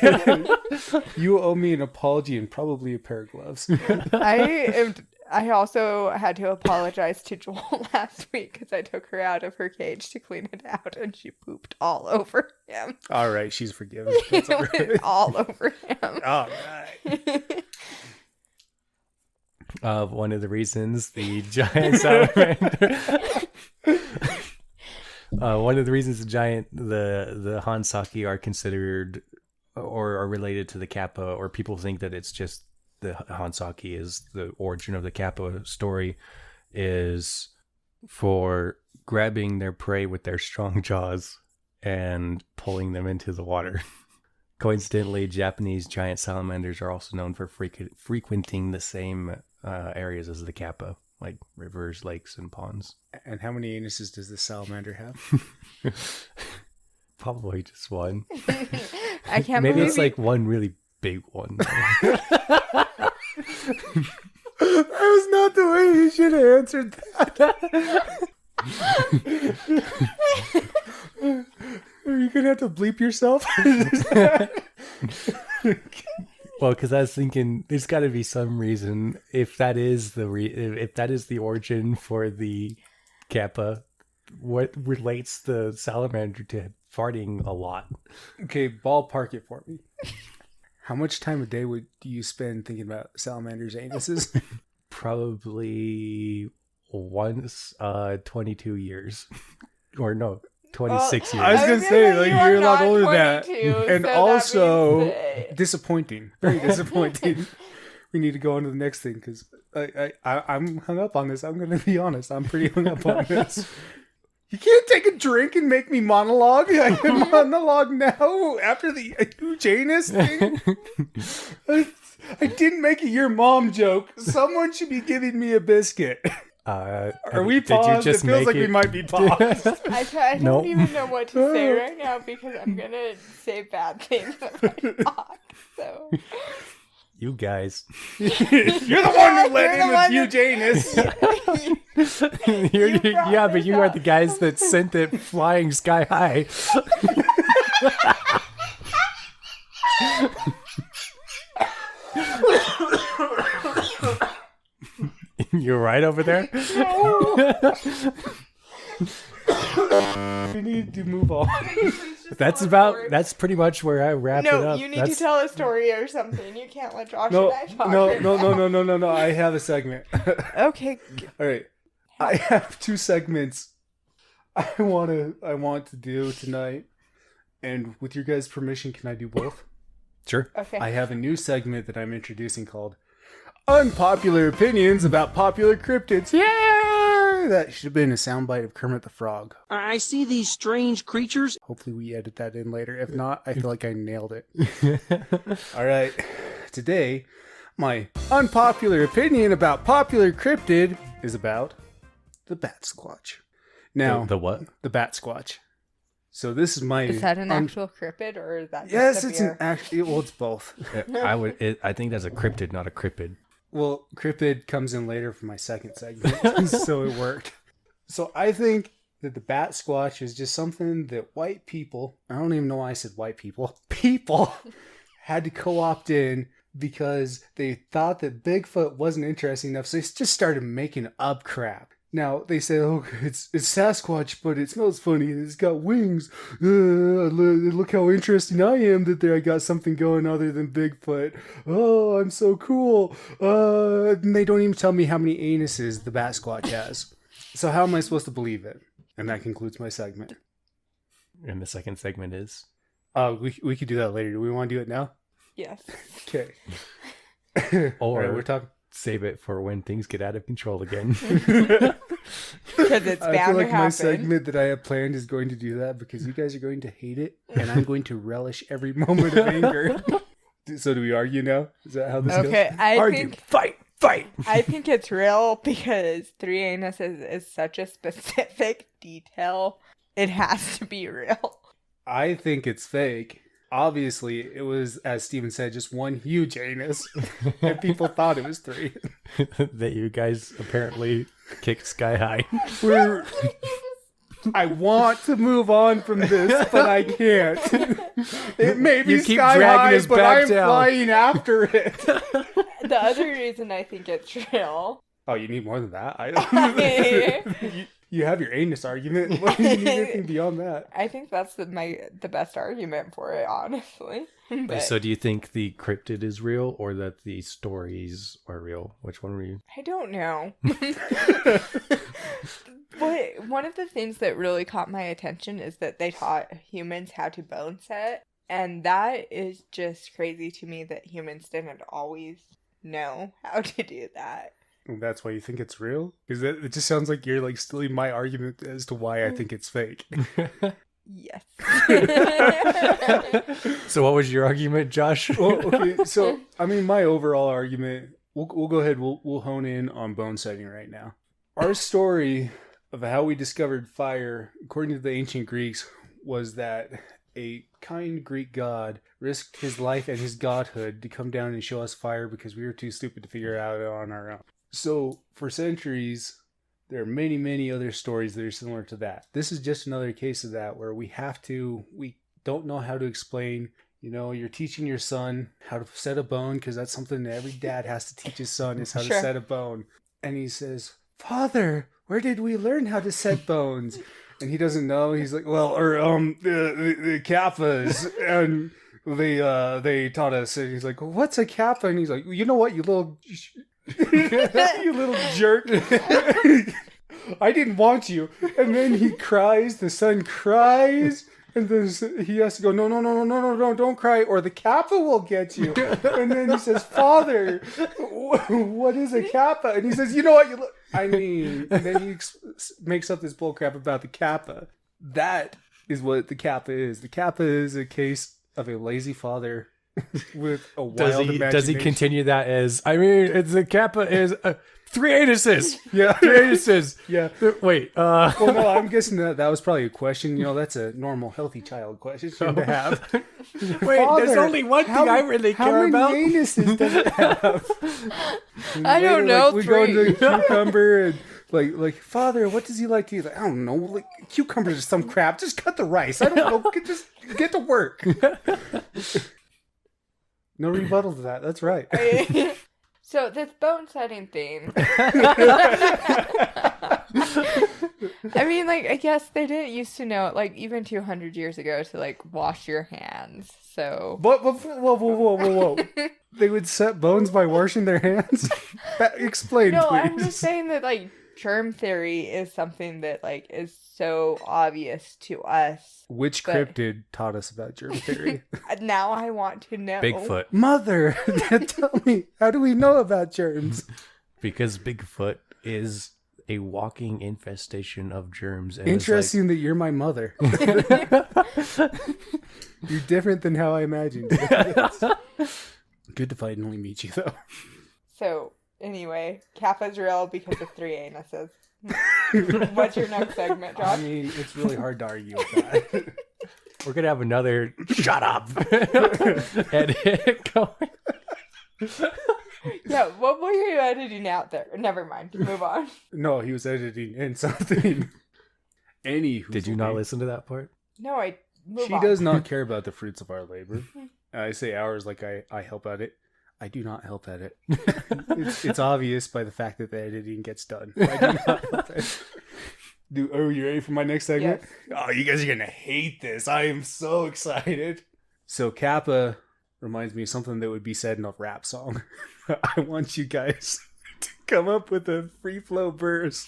You owe me an apology and probably a pair of gloves. I also had to apologize to Joel last week because I took her out of her cage to clean it out and she pooped all over him. All right, she's forgiven. It was all over him. All right. One of the reasons the giant salamander. One of the reasons the Hansaki are considered or are related to the Kappa, or people think that it's just the Hansaki is the origin of the Kappa story, is for grabbing their prey with their strong jaws and pulling them into the water. Coincidentally, Japanese giant salamanders are also known for frequenting the same areas as the Kappa, like rivers, lakes, and ponds. And how many anuses does the salamander have? Probably just one. I can't Maybe believe it's like one really big one. That was not the way you should have answered that. Are you gonna have to bleep yourself? Well, because I was thinking there's got to be some reason if that is the origin for the Kappa. What relates the salamander to farting a lot? Okay, ballpark it for me. How much time a day do you spend thinking about salamanders' anuses? Probably once 22 years. Or no, 26 I was years. gonna say, like, you're a lot older than that. 22, And so also, that means disappointing. Very disappointing. We need to go on to the next thing, because I'm hung up on this. I'm going to be honest. I'm pretty hung up on this. You can't take a drink and make me monologue. I can monologue now after the huge anus thing. I didn't make a your mom joke. Someone should be giving me a biscuit. Are we paused? It feels like we might be paused. I don't even know what to say right now because I'm going to say bad things if I talk. So. You guys. You're the one who let in with huge anus. Yeah, but you are the guys that sent it flying sky high. You're right over there? We need to move on. That's pretty much where I wrap it up. No, you need to tell a story or something. You can't let Josh No, and I talk. no. I have a segment. Okay. All right. I have two segments I want to do tonight. And with your guys' permission, can I do both? Sure. Okay. I have a new segment that I'm introducing called Unpopular Opinions About Popular Cryptids. Yeah! That should have been a soundbite of Kermit the Frog. I see these strange creatures. Hopefully we edit that in later. If not, I feel like I nailed it. All right. Today, my unpopular opinion about popular cryptid is about the bat squatch. Now, The what? the bat squatch. So this is my... Is that an actual cryptid or is that just Yes, a it's beer? an actual... Well, it's both. I think that's a cryptid, not a cryptid. Well, cryptid comes in later for my second segment, so it worked. So I think that the bat squatch is just something that white people, I don't even know why I said white people, had to co-opt in because they thought that Bigfoot wasn't interesting enough, so they just started making up crap. Now, they say, oh, it's Sasquatch, but it smells funny, and it's got wings. Look how interesting I am that I got something going other than Bigfoot. Oh, I'm so cool. And they don't even tell me how many anuses the bat squatch has. So how am I supposed to believe it? And that concludes my segment. And the second segment is? We could do that later. Do we want to do it now? Yes. Okay. Or right, we're talking. Save it for when things get out of control again. Because it's bound I feel like to my happen. segment that I have planned is going to do that because you guys are going to hate it, and I'm going to relish every moment of anger. So do we argue now? Is that how this goes? Okay, Argue. Fight. I think it's real because 3 anuses is such a specific detail. It has to be real. I think it's fake. Obviously, it was, as Steven said, just one huge anus, and people thought it was 3. That you guys apparently kicked sky high. I want to move on from this, but I can't. It may be You keep sky dragging high, us but back I'm down. flying after it. The other reason I think it's real Oh, you need more than that? You have your anus argument. What do you need anything beyond that? I think that's the best argument for it, honestly. But So do you think the cryptid is real or that the stories are real? Which one were you? I don't know. But one of the things that really caught my attention is that they taught humans how to bone set. And that is just crazy to me that humans didn't always know how to do that. That's why you think it's real? Because it just sounds like you're like stealing my argument as to why I think it's fake. Yes. So what was your argument, Josh? Well, okay, so I mean, my overall argument, we'll go ahead, we'll hone in on bone setting right now. Our story of how we discovered fire, according to the ancient Greeks, was that a kind Greek god risked his life and his godhood to come down and show us fire because we were too stupid to figure it out on our own. So, for centuries, there are many, many other stories that are similar to that. This is just another case of that where we don't know how to explain. You know, you're teaching your son how to set a bone because that's something that every dad has to teach his son is how to set a bone. And he says, "Father, where did we learn how to set bones?" And he doesn't know. He's like, "Well, the Kappas, and they taught us." And he's like, "What's a Kappa?" And he's like, "You know what, you little." You little jerk. I didn't want you. And then he cries, the son cries, and then he has to go, no, don't cry, or the Kappa will get you. And then he says, "Father, what is a Kappa?" And he says, "You know what, and then he makes up this bullcrap about the Kappa. That is what the Kappa is. The Kappa is a case of a lazy father with a wild imagination. Does he continue that as, I mean, it's the Kappa is 3 anuses. Yeah. 3 anuses. Yeah. Wait. Well, no, I'm guessing that was probably a question. You know, that's a normal, healthy child question to have. Wait, Father, there's only one thing I really care about. How many anuses does it have? I don't know. We go into cucumber and like, "Father, what does he like to eat?" Like, "I don't know, like cucumbers or some crap. Just cut the rice. I don't know. Just get to work." No rebuttal to that. That's right. So this bone setting thing. I mean, like, I guess they didn't used to know, like, even 200 years ago to, like, wash your hands. So. Whoa. They would set bones by washing their hands? Explain, no, please. I'm just saying that, like, germ theory is something that, like, is so obvious to us. Which cryptid taught us about germ theory? Now I want to know. Bigfoot. Mother, tell me, how do we know about germs? Because Bigfoot is a walking infestation of germs. And interesting that you're my mother. You're different than how I imagined. Good to finally meet you, though. So, anyway, Kappa's real because of 3 anuses. What's your next segment, Josh? I mean, it's really hard to argue with that. We're going to have another shut up edit going. Yeah, what were you editing out there? Never mind. Move on. No, he was editing in something. Did you not listen to that part? No, move She on. does not care about the fruits of our labor. I say ours like I help at it. I do not help at it. It's obvious by the fact that the editing gets done. I do not help at it. Are you ready for my next segment? Yes. Oh, you guys are going to hate this. I am so excited. So Kappa reminds me of something that would be said in a rap song. I want you guys to come up with a free flow verse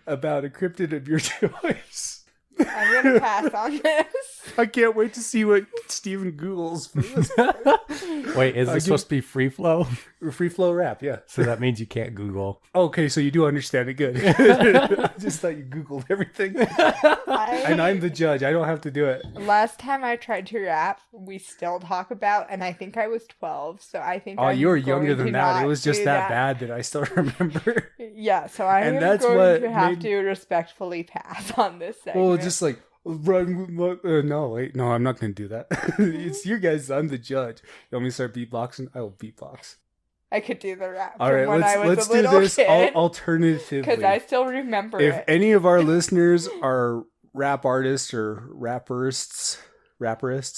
about a cryptid of your choice. I'm going to pass on this. I can't wait to see what Steven Googles for this. Wait, is this supposed to be free flow? Free flow rap, yeah. So that means you can't Google. Okay, so you do understand it. Good. I just thought you Googled everything. And I'm the judge. I don't have to do it. Last time I tried to rap, we still talk about, and I think I was 12, so I think you were younger than that. It was just that bad that I still remember. Yeah, so I am going to have to respectfully pass on this segment. Well, just like, run. No, wait. No, I'm not going to do that. It's you guys. I'm the judge. You want me to start beatboxing? I will beatbox. I could do the rap. All right, let's do this alternatively. Because I still remember it. If any of our listeners are rap artists or rapperists,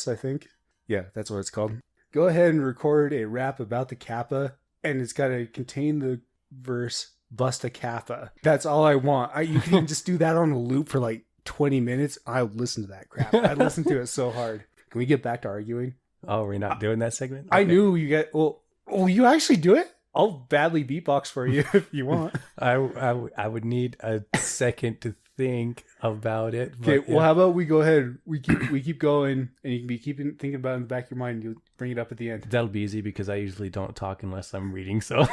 I think. Yeah, that's what it's called. Go ahead and record a rap about the Kappa, and it's got to contain the verse, bust a Kappa. That's all I want. You can even just do that on a loop for like 20 minutes. I would listen to that crap. I listen to it so hard. Can we get back to arguing? Oh, we're not doing that segment? I knew you get... Well, you actually do it? I'll badly beatbox for you if you want. I would need a second to think about it. Okay, well, how about we go ahead? We keep going, and you can be thinking about it in the back of your mind. You'll bring it up at the end. That'll be easy because I usually don't talk unless I'm reading. So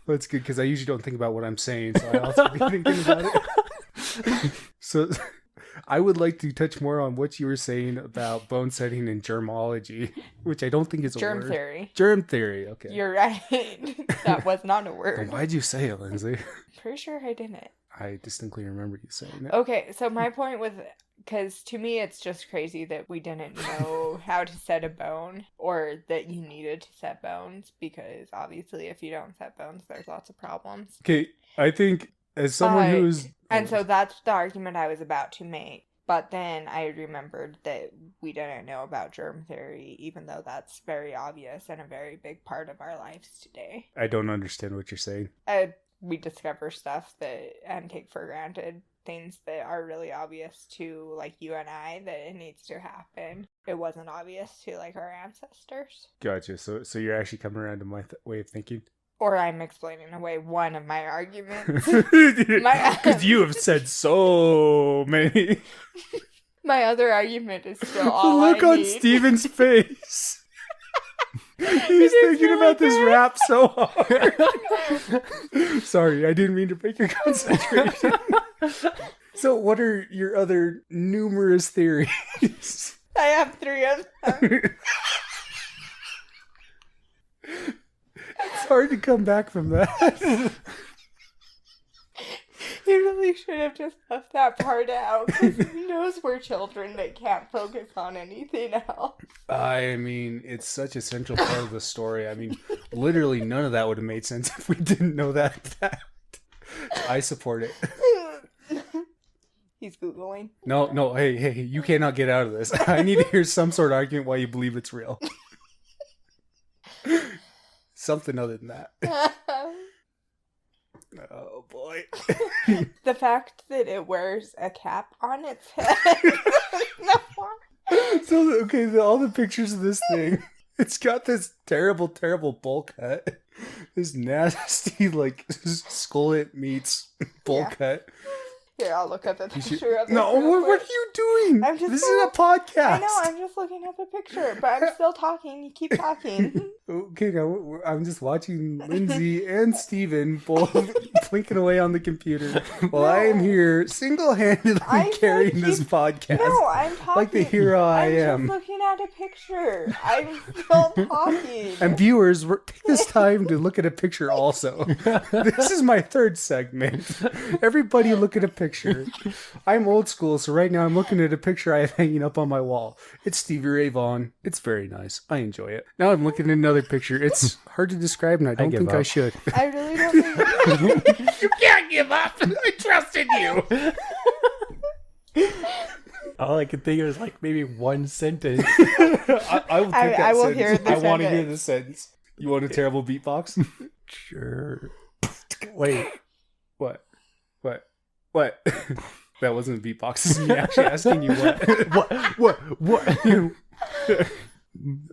that's good because I usually don't think about what I'm saying, so I also be thinking about it. So I would like to touch more on what you were saying about bone setting and germology, which I don't think is a Germ word. theory. Germ theory. Okay. You're right. That was not a word. Then why'd you say it, Lindsay? Pretty sure I didn't. I distinctly remember you saying it. Okay, so my point was, because to me it's just crazy that we didn't know how to set a bone, or that you needed to set bones, because obviously if you don't set bones, there's lots of problems. Okay, I think as someone who's... And so that's the argument I was about to make. But then I remembered that we didn't know about germ theory, even though that's very obvious and a very big part of our lives today. I don't understand what you're saying. We discover stuff and take for granted things that are really obvious to, like, you and I, that it needs to happen. It wasn't obvious to, like, our ancestors. Gotcha. So you're actually coming around to my way of thinking? Or I'm explaining away one of my arguments. Because you have said so many. My other argument is still The all look I on need. Steven's face. He's thinking really about this good. rap so hard. Sorry, I didn't mean to break your concentration. So what are your other numerous theories? I have 3 of them. It's hard to come back from that. You really should have just left that part out, because he knows we're children that can't focus on anything else. I mean, it's such a central part of the story. I mean, literally none of that would have made sense if we didn't know that fact. I support it. He's Googling. No, hey, you cannot get out of this. I need to hear some sort of argument why you believe it's real. Something other than that. Oh boy. The fact that it wears a cap on its head. So, okay, all the pictures of this thing, it's got this terrible, terrible bowl cut. This nasty, like, skull meats bowl cut. Here, I'll look up a picture of it. No, what are you doing? This is a podcast. I know, I'm just looking at the picture, but I'm still talking. You keep talking. Okay, now I'm just watching Lindsay and Steven both blinking away on the computer while I am here single-handedly carrying this podcast. No, I'm talking. Like the hero I am. I'm just looking at a picture. I'm still talking. And viewers, take this time to look at a picture also. This is my third segment. Everybody look at a picture. I'm old school, so right now I'm looking at a picture I have hanging up on my wall. It's Stevie Ray Vaughan. It's very nice. I enjoy it. Now I'm looking at another picture. It's hard to describe, and I don't think I should. I really don't think You can't give up. I trusted you. All I could think of was like maybe one sentence. I will take that I will sentence. hear the I want to sentence. hear the sentence. You want a terrible beatbox? Sure. Wait. What? That wasn't a beatbox. This is me actually asking you what?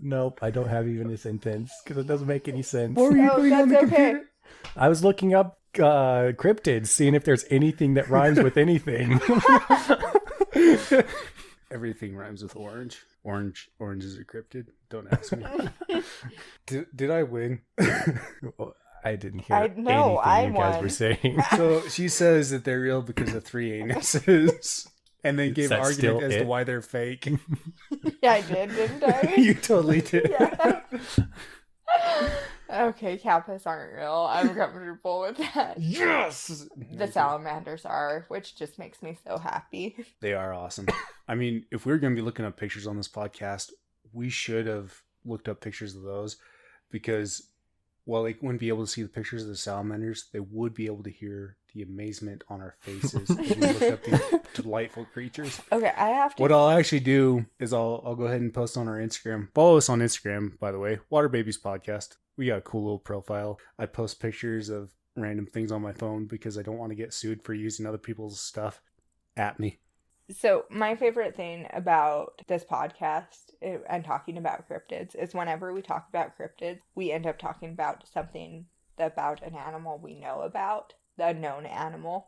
Nope, I don't have even a sentence because it doesn't make any sense. What were you Oh, doing on the that's okay. computer? I was looking up cryptids, seeing if there's anything that rhymes with anything. Everything rhymes with orange. Oranges are cryptid. Don't ask me. Did I win? I didn't hear anything I you guys won. were saying. So she says that they're real because of 3 anuses. And then gave an that argument still as to it? why they're fake. Yeah, I did, didn't I? You totally did. Yeah. Okay, Kappas aren't real. I'm comfortable with that. Yes! The salamanders are, which just makes me so happy. They are awesome. I mean, if we were going to be looking up pictures on this podcast, we should have looked up pictures of those because while they wouldn't be able to see the pictures of the salamanders, they would be able to hear the amazement on our faces as we look up these delightful creatures. Okay, I have to. What I'll actually do is I'll go ahead and post on our Instagram. Follow us on Instagram, by the way. Water Babies Podcast. We got a cool little profile. I post pictures of random things on my phone because I don't want to get sued for using other people's stuff. At me. So my favorite thing about this podcast and talking about cryptids is whenever we talk about cryptids, we end up talking about something about an animal we know about, the unknown animal.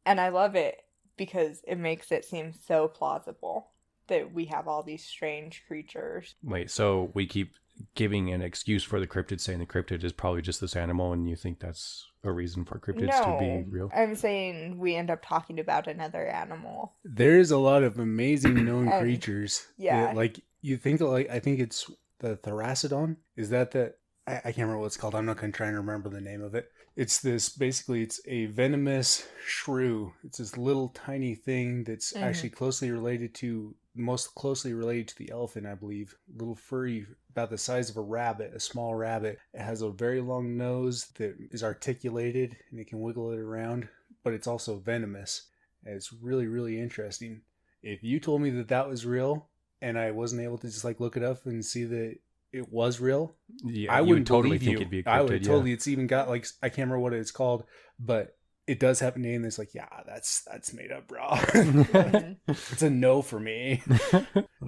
And I love it because it makes it seem so plausible that we have all these strange creatures. Wait, so we keep giving an excuse for the cryptid, saying the cryptid is probably just this animal, and you think that's a reason for cryptids to be real? I'm saying we end up talking about another animal. There's a lot of amazing known creatures. Yeah. That, like, you think, like, I think it's the Theracidon. Is that the... I can't remember what it's called. I'm not going to try and remember the name of it. It's this, basically, it's a venomous shrew. It's this little tiny thing that's actually most closely related to the elephant, I believe. Little furry, about the size of a rabbit, a small rabbit. It has a very long nose that is articulated and it can wiggle it around, but it's also venomous. And it's really, really interesting. If you told me that that was real and I wasn't able to just like look it up and see that it was real, Yeah, I would totally think it'd be a cryptid. I would totally. It's even got like, I can't remember what it's called, but it does have a name that's like, yeah, that's made up, bro. It's a no for me.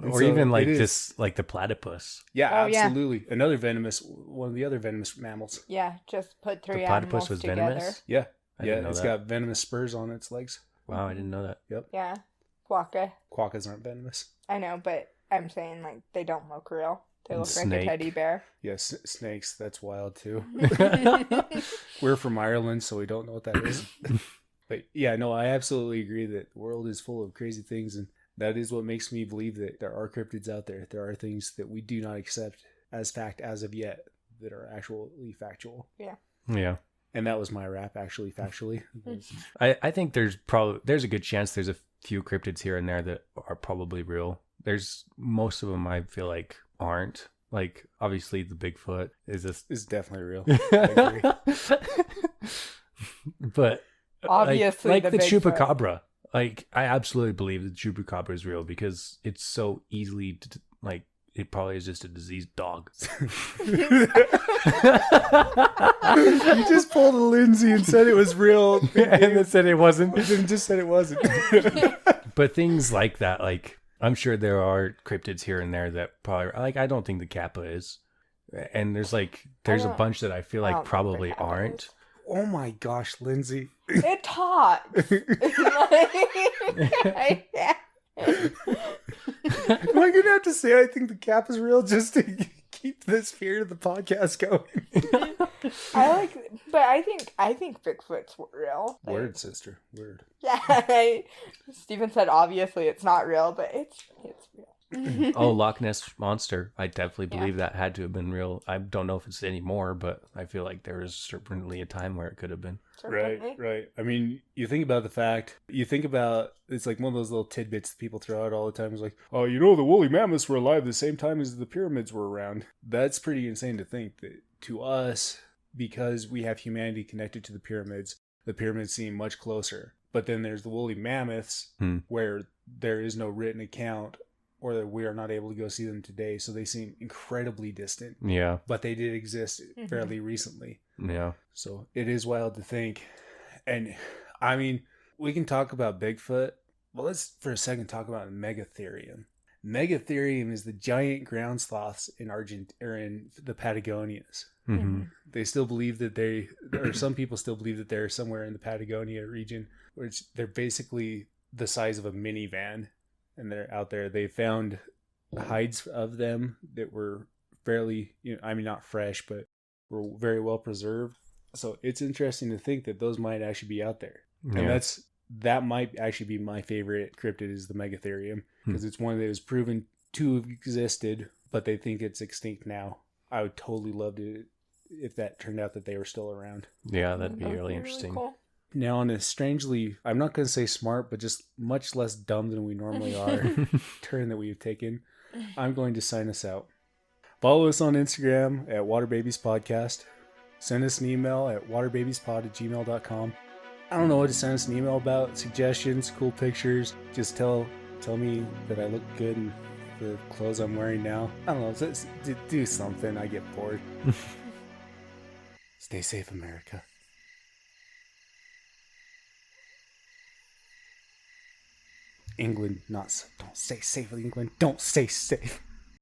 Or even like this, like the platypus. Yeah, Oh, yeah. absolutely. One of the other venomous mammals. Yeah, just put three The platypus animals was together. venomous? Yeah, I didn't yeah. know It's that. got venomous spurs on its legs. Wow, I didn't know that. Yep. Yeah, quokka. Quokkas aren't venomous. I know, but I'm saying like they don't look real. They And look like snake. a teddy bear. Yes, snakes. That's wild too. We're from Ireland, so we don't know what that is. But yeah, no, I absolutely agree that the world is full of crazy things, and that is what makes me believe that there are cryptids out there. There are things that we do not accept as fact as of yet that are actually factual. Yeah. And that was my rap, actually, factually. I think there's a good chance there's a few cryptids here and there that are probably real. There's most of them I feel like aren't. Like obviously the Bigfoot is this It's definitely real. I agree. But Obviously, like the the Bigfoot. chupacabra. Like I absolutely believe the chupacabra is real because it's so easily like it probably is just a diseased dog. You just pulled a Lindsay and said it was real. And then said it wasn't. And just said it wasn't. But things like that, like I'm sure there are cryptids here and there that probably like I don't think the Kappa is. And there's a bunch that I feel I like don't think the probably Kappa aren't. is. Oh my gosh, Lindsay. It talks. Am I gonna have to say I think the cap is real just to keep the spirit of the podcast going? I think Bigfoot's real. Like, Word, sister. Word. yeah. Steven said obviously it's not real, but it's real. Oh, Loch Ness Monster. I definitely believe that had to have been real. I don't know if it's anymore, but I feel like there was certainly a time where it could have been. Right. I mean, you think about it's like one of those little tidbits that people throw out all the time. It's like, oh, the woolly mammoths were alive the same time as the pyramids were around. That's pretty insane to think that to us, because we have humanity connected to the pyramids seem much closer. But then there's the woolly mammoths where there is no written account or that we are not able to go see them today. So they seem incredibly distant. Yeah. But they did exist fairly recently. Yeah. So it is wild to think. And I mean, we can talk about Bigfoot, but let's for a second talk about Megatherium. Megatherium is the giant ground sloths in in the Patagonias. Mm-hmm. They still believe that some people still believe that they're somewhere in the Patagonia region, which they're basically the size of a minivan. And they're out there. They found hides of them that were fairly, not fresh, but were very well preserved. So it's interesting to think that those might actually be out there. Yeah. And that might actually be my favorite cryptid is the Megatherium, because it's one that is proven to have existed, but they think it's extinct now. I would totally love it if that turned out that they were still around. Yeah, that'd be really interesting. Cool. Now, on a strangely, I'm not going to say smart, but just much less dumb than we normally are, turn that we've taken, I'm going to sign us out. Follow us on Instagram at WaterBabiesPodcast. Send us an email at waterbabiespod@gmail.com. I don't know what to send us an email about. Suggestions, cool pictures. Just tell me that I look good in the clothes I'm wearing now. I don't know. Just do something. I get bored. Stay safe, America. England, don't say safe England. Don't say safe.